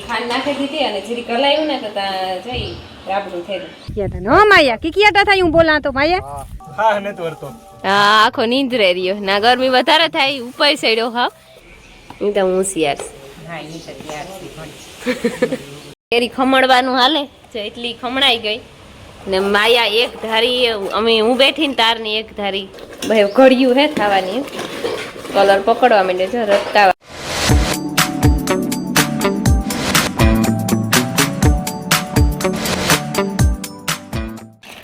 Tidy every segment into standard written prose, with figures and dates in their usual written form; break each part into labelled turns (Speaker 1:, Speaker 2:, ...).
Speaker 1: ખાંડ નાખી દીધી અને જીરી કલાયું ને તો જઈ રાબડું થયેલું.
Speaker 2: નો માયા કિકિયાટા થાય હું બોલા તો માયા
Speaker 3: હા ને તોરતો
Speaker 1: હા આખો નીંદરે રહ્યો ના ગરમી વધારે થાય ઉપર સડ્યો હા એ તો હોશિયાર
Speaker 2: હા ઈ તો તૈયાર
Speaker 1: કેરી ખમણવાનું હાલે જો એટલી ખમણાઈ ગઈ ને માયા એક ધારી અમે હું બેઠી ને તારની એક ધારી ભાઈ ઘડિયું હે ખાવાની કલર પકડવા માંડે છે રસકા.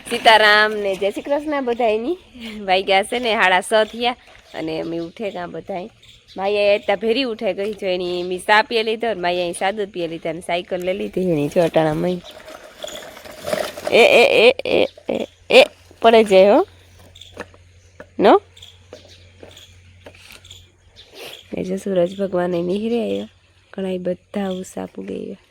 Speaker 1: સીતારામ ને જય શ્રી કૃષ્ણ બધાયની વાગ્યા છે ને 6:30 થયા અને અમે ઉઠે કાં બધાય માયા એટલા ભેરી ઉઠે ગઈ જો એની મેં સા પીએ લીધો માયા અહીં સાદું પીએ લીધા અને સાયકલ લઈ લીધી એની જો અટાણામાં એ એ એ એ એ એ પડે જાય હો નો એ જો સૂરજ ભગવાન નિહરે આવ્યો ઘણા બધા ઉષા પૂગે ગયા.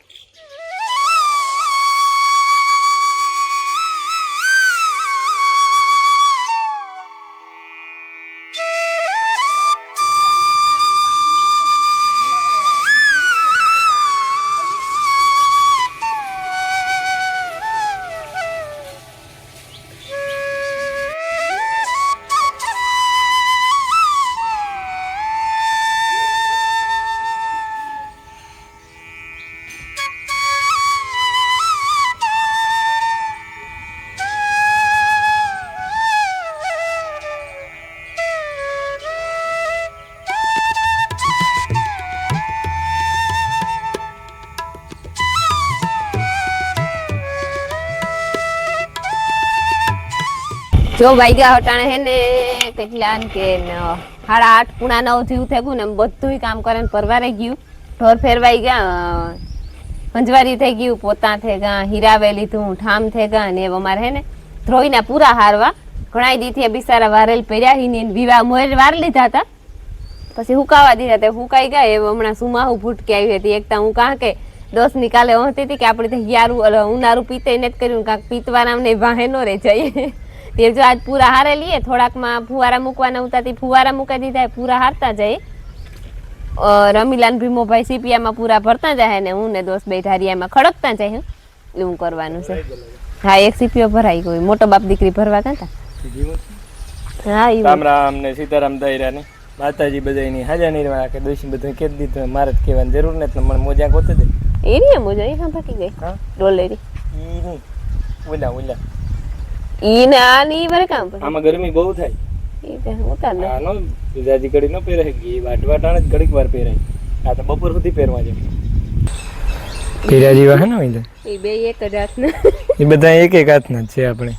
Speaker 1: જો વાગ્યા હટાણે હે ને કેટલા કે 8:30 પૂણા 9 જેવું થયું ને બધું કામ કરે ને પરવારે ગયું ઢોર ફેરવાઈ ગયા પંજવારી થઈ ગયું પોતા થઈ ગયા હીરાવે લીધું ઠામ થઈ ગયા ને અમારે હે ને ધ્રોઈના પૂરા હારવા ઘણા દીથી બિસારા વારેલ પહેર્યા ને વિવાહ મોર વાર લીધા હતા પછી હુકાવા દીધા તે હુકાઈ ગયા એ હમણાં સુમાહુ ફૂટકી આવી હતી એકતા હું કાં કે દોસ્ત નિકાલે હોતી હતી કે આપણે યારું ઉનારું પીતે ને જ કર્યું કાંક પીતવાના ને વાહે નો રે જઈએ તે જો આજ પૂરા હારે લઈએ થોડાકમાં ફુવારા મૂકવાના ઉતાથી ફુવારા મૂકી દીધા પૂરા હારતા જાય રમીલાન ભીમોભાઈ સીપિયામાં પૂરા ભરતા જાય ને હું ને દોસ્ત બે ઢારિયામાં ખડકતા જાય એવું કરવાનું છે. હા એક સીપીઓ ભરાઈ ગયો મોટો બાપ દીકરી ભરવા હતા હા
Speaker 3: રામ રામ ને સીતારામ દાયરા ને માતાજી બધાની હાજર નિર્વાહ કે દોશી બધું કે દીધું મારે કહેવાની જરૂર નથી મને મોજા ગોતે દે
Speaker 1: એની મોજા એ હા ફાટી ગઈ ડોલેરી
Speaker 3: ઈ ની ઓલા ઓલા
Speaker 1: ઈ ના ની વરે કામ પર
Speaker 3: આમાં ગરમી બહુ થાય
Speaker 1: ઈ તે ઉતાર ને
Speaker 3: આનો ગુજરાતી ઘડી નો પહેરાય ગઈ વાટવાટાણ જ ઘડીક વાર પહેરાય આ તો બપોર સુધી પહેરવા છે પીરા જેવા હે ને
Speaker 1: ઈ બે એક જ હાથના
Speaker 3: એ બધા એક એક હાથના છે આપણે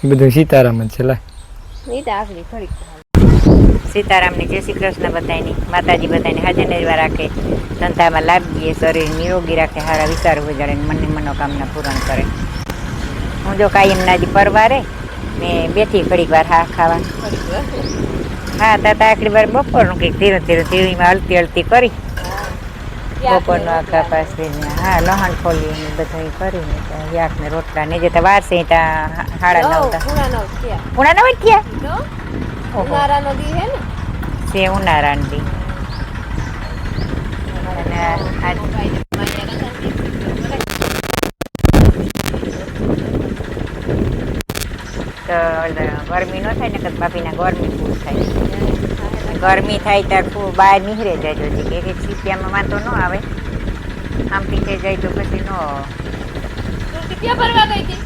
Speaker 3: એ બધું સીતારામ જ છે લા
Speaker 1: ઈ તો આખરી ખરી
Speaker 2: સીતારામની જય શ્રી કૃષ્ણ બધાની માતાજી બધાને હાજર નિર્વાહ રાખે ધંધામાં લાભ દે શરીર નિરોગી રાખે સારા વિચાર ઉજાડે મનની મનોકામના પૂરણ કરે. હું જો કાયમ નાજી પરવારે મેં બેઠી ઘડીક વાર હા ખાવા હા તાતા આખરી વાર બપોરનું કંઈક ધીરે ધીરે ધીરીમાં હલતી હલતી કરી બપોરનું આખા પાસે હા લહણ ખોલી બધું કરીને યાક ને રોટલા ને જે તો વાર છે ત્યાં 9:30 પૂણા 9 થયા
Speaker 1: ઉનાળાનો દી હે ને
Speaker 2: છે ઉનાળાનો દી તો ગરમી ન થાય ને કે બાપીના ગરમી ખૂબ થાય ગરમી થાય ત્યારે ખૂબ બહાર નીકળે જાય જો કે એક સીપિયામાં વાંધો ન આવે આમ પીતે જાય તો પછી ન
Speaker 1: સીપિયા ભરવા ગઈ હતી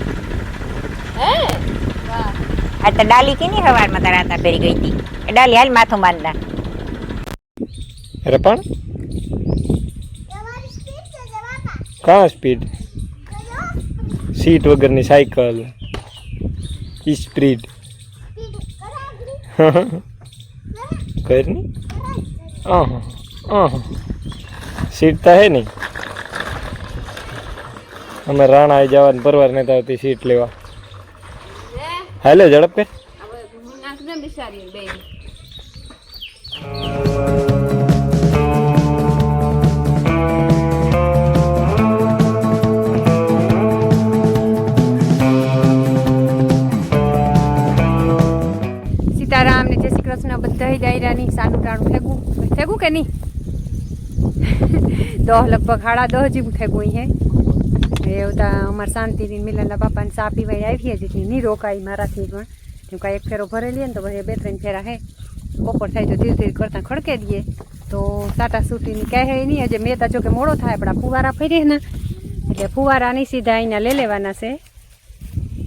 Speaker 1: હે વાહ
Speaker 2: આ તો ડાલી કે નહીં સવારમાં તારા હતા ફેરી ગઈ હતી એ ડાલી હાલ માથું બાંધતા
Speaker 3: અરે પણ કા સ્પીડ સીટ વગરની સાયકલ સ્પીડ કરની સીટ તો હે નહીં અમે રાણા જવાનું પરવાર નતા આવતી સીટ લેવા હાલો ઝડપ કર
Speaker 2: સીતારામ ને જય શ્રી કૃષ્ણ બધા દાયરાની સાનું ટાણું ફેંકું કે નહીં
Speaker 4: દહ લગભગ 10:30 જેવું થઈ ગયું હે એ ઉતા અમારા શાંતિથી મિલનના બાપાને ચા પીવાઈ આવી હતી નહીં રોકાઈ મારાથી પણ કેમ કાંઈ એક ફેરો ભરેલી ને તો પછી 2-3 ફેરા હે બપોર થાય તો ધીરે ધીરે કરતાં ખડકે દઈએ તો સાટા સૂટીની કહે નહીં હજે મેં તો જો કે મોડો થાય આપણા ફુવારા ફરી ને એટલે ફુવારા નહીં સીધા અહીંના લઈ લેવાના છે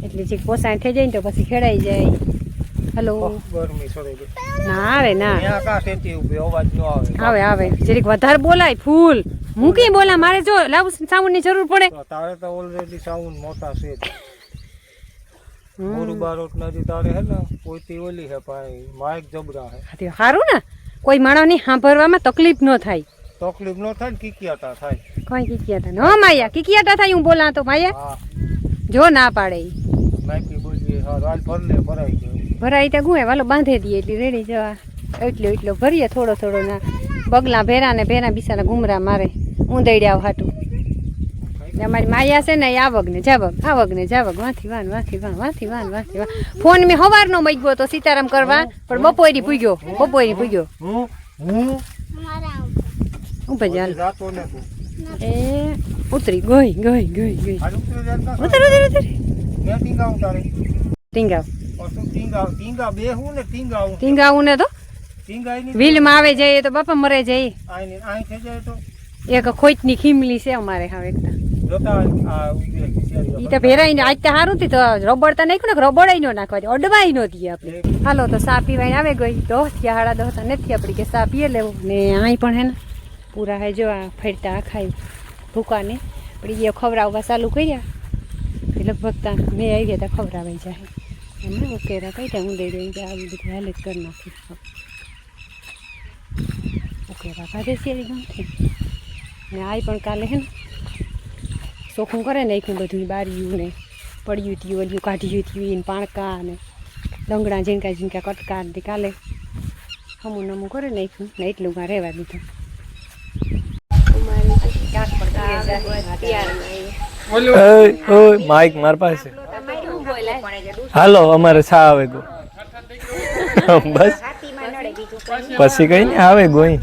Speaker 4: એટલે જે પોસાણ થઈ જાય ને તો પછી ખેડાઈ જાય હલો ના આવે ના આવે આવે જરીક વધારે બોલાય ફૂલ હું કઈ બોલા મારે જો લાવું સાઉન્ડ ની જરૂર પડે
Speaker 5: તારે તો ઓલરેડી સાઉન્ડ મોટા છે મોરું બારોટ નથી તારે હે ને પોતી ઓલી હે ભાઈ માઇક જબરા હે
Speaker 4: સારું ને કોઈ માણસની સાંભળવામાં તકલીફ ન થાય
Speaker 5: તકલીફ ન થાય ને કિકિયાતા થાય
Speaker 4: કોઈ કિકિયાતા ન માયા કિકિયાતા થાય હું બોલા તો માયા જો ના પાડે
Speaker 5: માઇકી બોલીએ હા રાલ ભરલે ભરાઈ ગયો
Speaker 4: ભરાઈ ત્યાં ગુએ વાલો બાંધી દઈએ એટલે રેડી જવા એટલો ભરીએ થોડો થોડો ના બગલા ભેરા ને ભેરા બિસાના ઘુમરા મારે ઊંધેડ્યા હાટું અમારી માયા છે ને આવક ને જાવક વાંથી વાન ફોન મેં સવારનો મગ્યો તો સીતારામ કરવા પણ બપોરી પૂગ્યો હું ભજાલ એ ઉતરી ગઈ ઉતર ટીંગાવું ને તો વીલમાં આવે જઈએ તો બાપા મરે જઈએ એક ખોટની ખીમલી છે અમારે હવે એકતા ઈ તો ભેરાઈ આજ તો સારું થી તો રબડ તો નાખ્યું ને રબડ નો નાખવા અડવાઈ નો દઈએ આપણે હાલો તો સા પીવાઈને આવે ગઈ 10 થી 10:30 નથી આપડી કે સા પીએ લેવું ને અહીં પણ હે ને પૂરા હે જો આ ફરતા ખાઈ ભૂકાને પણ એ ખવડાવવા ચાલુ કર્યા લગભગ તા મેં આવી ગયા તા ખવડાવાઈ જાય એમને ઉકેરા કઈ ત્યાં ઊંધે રહી ગયા આવી બધું હાલત કરી નાખી ઉકેરા કાઢે છે ગમથી ને આઈ પણ કાલે હે ને ચોખ્ખું કરે નાખ્યું બધું બારીયું ને પડ્યું થયું ઓલું કાઢ્યું થયું પાણકા ને લંગડા ઝીણકા કટકા ને કાલે હમું નમું કરે નાખ્યું ને એટલું માં રહેવા દીધું
Speaker 3: માઇક માર પાસે હાલો અમારે સા આવે ગો બસ પછી કઈ ને આવે ગોઈ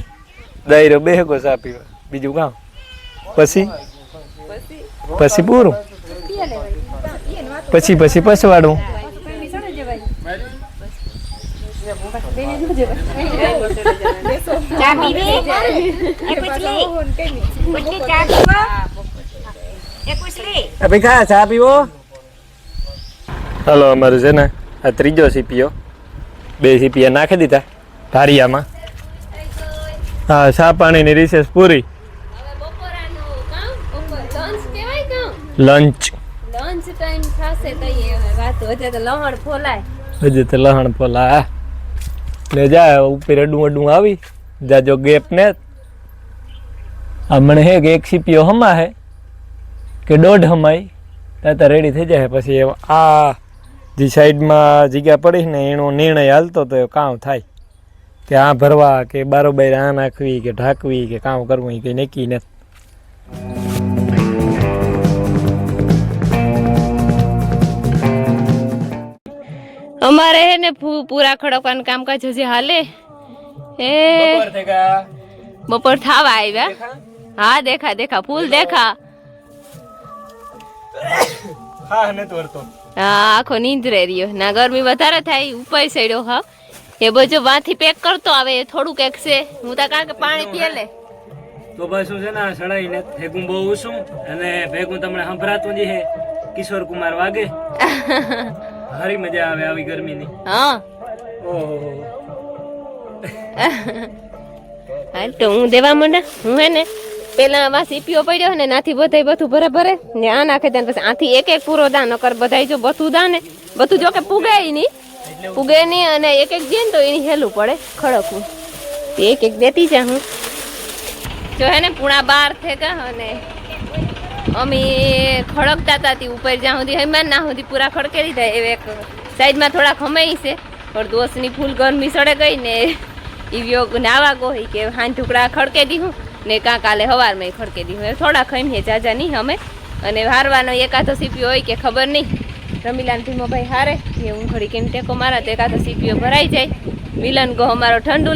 Speaker 3: દાયરો બેહકો સા પીવા બીજું કામ પછી પૂરું પછી પસવાડું ચા પીવો હાલો અમારે છે ને આ ત્રીજો સીપીઓ 2 સીપીયા નાખી દીધા ધારિયામાં હા ચા પાણીની રિસેસ પૂરી લંચ
Speaker 1: ટાઈમ થશે તો એ વાતો હજે તો લહણ ફોલાય
Speaker 3: ને જા ઉપર અડું આવી જાજો ગેપ ને હમણે હે કે 1 સીપીઓ હમા હે કે 1.5 હમાઈ ત્યાં રેડી થઈ જાય પછી આ જે સાઈડમાં જગ્યા પડી ને એનો નિર્ણય હાલતો તો કામ થાય કે આ ભરવા કે બારોબાર આ નાખવી કે ઢાંકવી કે કામ કરવું એ કંઈ નક્કી નથી
Speaker 1: અમારે હે ને પૂરા ખડકવાનું કામકાજ હજી હાલે એ બપોર થાવા આવ્યા હા દેખા ફૂલ દેખા હા આખો નીંદરે રહ્યો ના ગરમી વધારે થાય ઉપર સડ્યો હા એ બધું વાથી પેક કરતો આવે થોડુંક એક છે હું તો કારણ કે પાણી પીએ લે
Speaker 3: તો બસ શું છે ને સડાઈને ભેગું બહુ છું અને ભેગું તમને સંભળાતું જ હે કિશોર કુમાર વાગે હારી મજા આવે આવી ગરમીની
Speaker 1: હા
Speaker 3: ઓહો
Speaker 1: હાલ તો હું દેવા માંડા હું હે ને પેલા આવા સીપીઓ પડ્યો ને નાથી બધાય બધું ભરે ને આ નાખે દે પછી આથી એક પૂરો દા નકર બધાય જો બધું દા ને બધું જો કે પૂગે નહીં અને એક દે ને તો એની હેલું પડે ખડકવું એક દેતી જા હું જો હે ને પૂણા 12 થેગા અને અમે ખડકતા હતા ઉપર જ્યાં સુધી હેમાન ના સુધી પૂરા ખડકે દીધા એ એક સાઈડમાં થોડા ખમાઈ છે પણ દોસ્તની ફૂલ ગરમી સડે ગઈ ને ઈવ્યો નાવા ગોહી કે હાથ ટુકડા ખડકે દીધું ને કાલે હવારમાં ખડકે દીધું થોડા ખમીએ જાજા નહીં અમે અને હારવાનો એકાદો સીપીઓ હોય કે ખબર નહીં રમીલાન ભીમો ભાઈ હારે એ હું ઘડી કેમ ટેકો મારા તો એકાદો સીપીઓ ભરાઈ જાય મિલન ગો અમારો ઠંડુ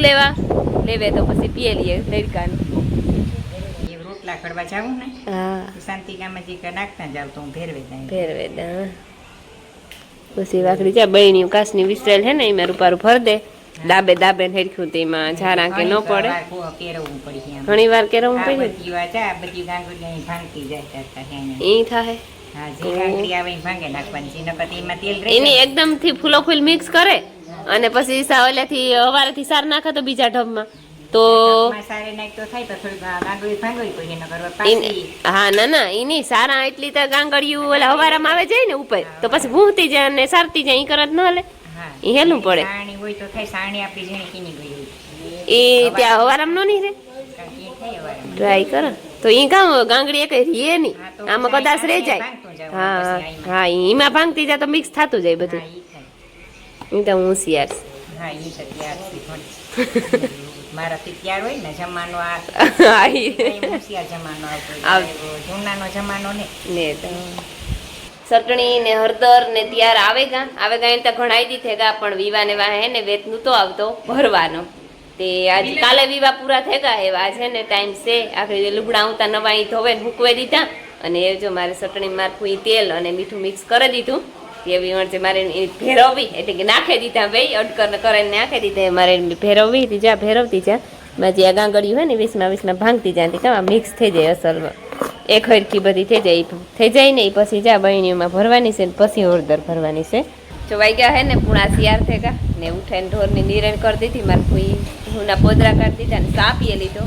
Speaker 1: લેવે તો પછી પીએ લઈએ તડકાનું
Speaker 2: ખડવા જાવું ને
Speaker 1: હા
Speaker 2: શાંતિ ગામ જે નાખતા જાવ તો હું ભેરવે જાય
Speaker 1: ફેરવે દે હા. પછી વાકડી જા બહેણી કાસની વિસરેલ હે ને એમાં રૂપારું ભર દે દાબે દાબે હેરખ્યું તેમાં ઝારા કે ન પડે
Speaker 2: કેરવવું પડી
Speaker 1: ઘણી વાર કેરવું પડે
Speaker 2: બધી ગાંગડી ભાંગતી જાય
Speaker 1: ઈ થાય
Speaker 2: હા જે ગાંગડી આવે એ ભાંગે નાખવાની છે નકર એમાં તેલ રહી
Speaker 1: એની એકદમ થી ફૂલો ફૂલ મિક્સ કરે અને પછી સાવલેથી હવારેથી સાર નાખે તો બીજા ઢબમાં તો
Speaker 2: સારે નાખ તો થાય તો થોડી ગાંગડી ભાંગવી પડે નકર
Speaker 1: ઈ-
Speaker 2: પાછી
Speaker 1: હા ના ના એની સારા એટલી તો ગાંગડિયું ઓલા હવારામાં આવે જાય ને ઉપર તો પછી ભૂંતી જાય અને સારતી જાય ઈ કરત ન હાલે
Speaker 2: હા
Speaker 1: ઈ હેલું પડે
Speaker 2: સાણી હોય તો થાય સાણી આપણી જેને કીની ગઈ હોય
Speaker 1: એ ત્યાં હવારામાં નો નહીં રે
Speaker 2: કારણ કે એ થાય વારે
Speaker 1: ટ્રાય કરો તો ઈ કામ ગાંગડી એક રીએ નહીં
Speaker 2: હા, તો
Speaker 1: આમાં
Speaker 2: પછી
Speaker 1: કદાચ રહી
Speaker 2: આ
Speaker 1: જાય
Speaker 2: ભાંગતું જવાનું,
Speaker 1: હા
Speaker 2: પછી આમાં.
Speaker 1: હા ઈમાં ભાંગતી જાય તો મિક્સ થતું જાય બધું
Speaker 2: હા ઈ થાય
Speaker 1: ઈ તો હું હોશિયાર છું.
Speaker 2: હા ઈ તો ત્યારથી ઘણી મારાથી ત્યાર હોય ને જમાનો આ
Speaker 1: હા, ઈ-
Speaker 2: કઈ હોશિયાર જમાનો આવતો જૂનાનો જમાનો ને
Speaker 1: ને તો ચટણી ને હળદર ને ત્યાર આવે ગા એને તો ઘણાઈ દીધે ગા પણ વિવા ને વાહે ને વેત નતો આવતો ભરવાનો તે આજ કાલે વિવા પૂરા થઈ ગયા એવા આજે ને ટાઈમ છે આખરી લુગડા આવતા નવા ઈ ધોવે ને મૂકવી દીધા અને એ જો મારે ચટણી મારખું ઈ તેલ અને મીઠું મિક્સ કરી દીધું એવી વણસે મારે ઈ ભેરવવી એટલે કે નાખી દીધા ભાઈ અડકર કરીને નાખી દીધા મારે ભેરવવી જા ભેરવતી જા માજી આ ગાંગડિયું હોય ને વીસમાં ભાંગતી જાતી કાં મિક્સ થઈ જાય અસલમાં એક હરખી બધી થઈ જાય ને ઈ પછી જા બહેણીઓમાં ભરવાની છે ને પછી હળદર ભરવાની છે જો વાગ્યા હે ને પૂણા શિયાર થઈ ગયા ને ઉઠાઈને ઢોરની નિરણ કરી દીધી મારે કોઈ હુના પોદરા કાઢી દીધા ને સા પીએ લીધો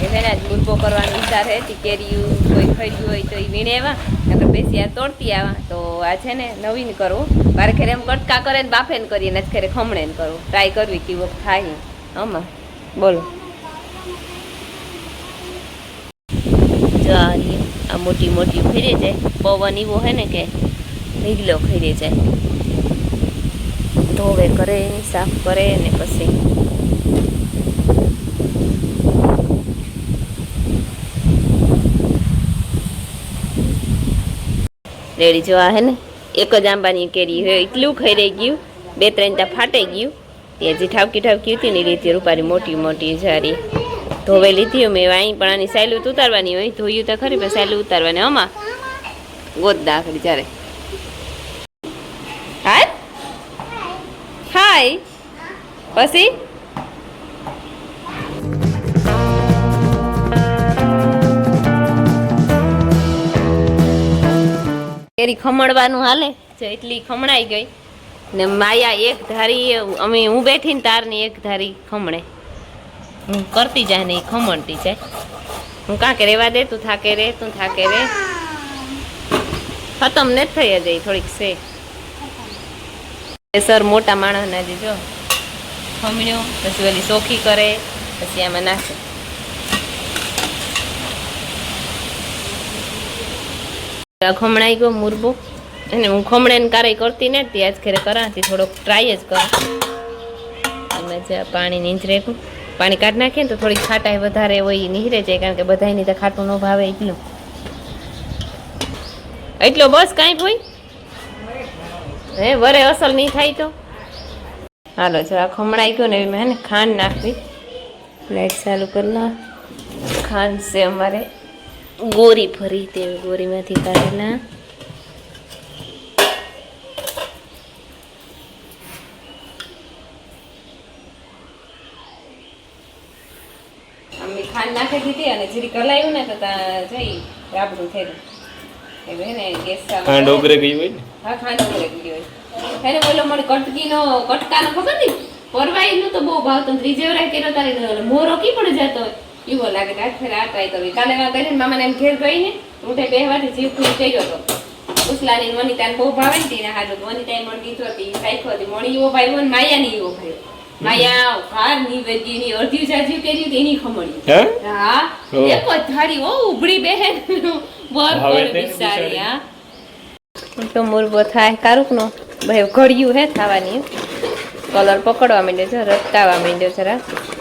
Speaker 1: એને આજ મુરબો કરવાનો વિચાર હે કેરીયું કોઈ ખરીદ્યું હોય તો એ વીણે એવા નકર બેસી આ તોડતી આવા તો આ છે ને નવીન કરવું મારે ઘરે એમ કટકા કરે ને બાફે ને કરીએ ને ઘરે ખમણે ને કરવું ટ્રાય કરવી કેવું થાય આમાં બોલો જો આ મોટી મોટી ખીરે જાય પવન એવો હે ને કે ઢીગલો ખીરે જાય ધોવે કરે સાફ કરે ને પછી રેડી જો આ હે ને એક જ આંબાની કેરી હોય એટલું ખાઈ રહી ગયું 2-3 તા ફાટાઈ ગયું તે હજી ઠાવકી હતી ને એ રીતે રૂપારી મોટી મોટી જારી ધોવે લીધી મેં અહીં પણ આની સાયલું ઉતારવાની હોય ધોયું તો ખરી પણ સાયલું ઉતારવાની આમાં ગોદ દાખડી જ્યારે હાય હાય પછી કેરી ખમણવાનું હાલે જો એટલી ખમણાઈ ગઈ ને માયા એક ધારી અમે હું બેઠીને તારની એક ધારી ખમણે હું કરતી જાય ને એ ખમણતી જાય હું કાંકે રેવા દે તું થાકે રે ખતમ ને થઈ જાય થોડીક છે સર મોટા માણસના જે જો ખમણ્યો પછી ઓલી ચોખી કરે પછી આમાં નાખે ખમણાઈ ગયો મુરબો અને હું ખમણે ને કારે કરતી ને ત્યાં જ ઘરે કરાતી થોડોક ટ્રાય જ કર એમાં જે પાણી નીંજરે પાણી કાઢી નાખીએ ને તો થોડીક ખાટાઈ વધારે હોય નીહરે જાય કારણ કે બધાની તો ખાટું ન ભાવે એટલો બસ કાંઈ હોય હે વરે અસલ નહીં થાય તો હાલો જો આ ખમણાઈ ગયો ને એમાં હે ને ખાંડ નાખવી લાઈટ ચાલુ કરના ખાંડ છે અમારે ગોરી ફરી તે ગોરીમાંથી કાઢેલા અમે ખાંડ નાખી દીધી અને જીરી કલાયું ને તો જઈ રાબડું થઈ ગયું એને ગેસ
Speaker 3: ખાંડ ઓગરે ગઈ હોય ને
Speaker 1: હા ખાંડ ઓગરે ગઈ હોય એને બોલો મને કટકીનો કટકાનો ખબર નહીં પરવાઈનું તો બહુ ભાવતો ત્રીજેવરાય કર્યો તારે મોરો કી પડે જતો હોય એવો લાગે કે આજ ફેર આ ટ્રાય કરવી કાલે માં કરીને મામાને એમ ઘેર ગઈ ને ઉઠે બેહવાથી જીવ ખુશ થઈ ગયો હતો ઉસલાની વનિતાને બહુ ભાવે ને તેને હાજર વનિતાએ મને કીધું હતી સાઈખો હતી મણી એવો ભાઈ ને માયાની એવો ભાઈ માયા કાર ની વેદીની અડધી જાજી કર્યું એની ખમણી
Speaker 3: હે
Speaker 1: હા એક જ થાળી ઓ ઉભડી બેહે બોર
Speaker 3: ભાવે
Speaker 1: બોર
Speaker 3: તે
Speaker 1: બિચારી હા તો મુરબો થાય કારુક નો ભાઈ ઘડિયું હે થવાની કલર પકડવા માંડ્યો છે રસકાવા માંડ્યો છે